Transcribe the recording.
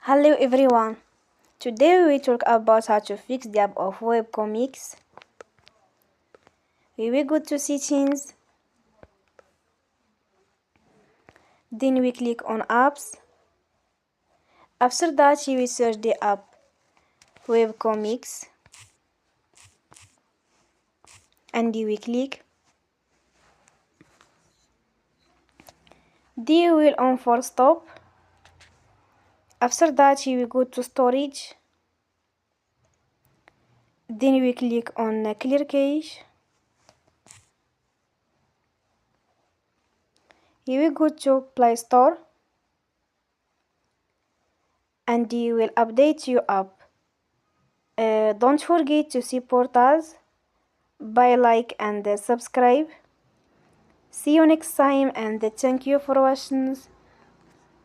Hello everyone. Today we talk about how to fix the app of webcomics. We will go to settings. Then we click on apps. After that we will search the app webcomics and we click. Then we will on for stop. After that we will go to storage. Then we click on clear cache. You will go to Play Store and you will update your app. Don't forget to support us by like and subscribe. See you next time and thank you for watching.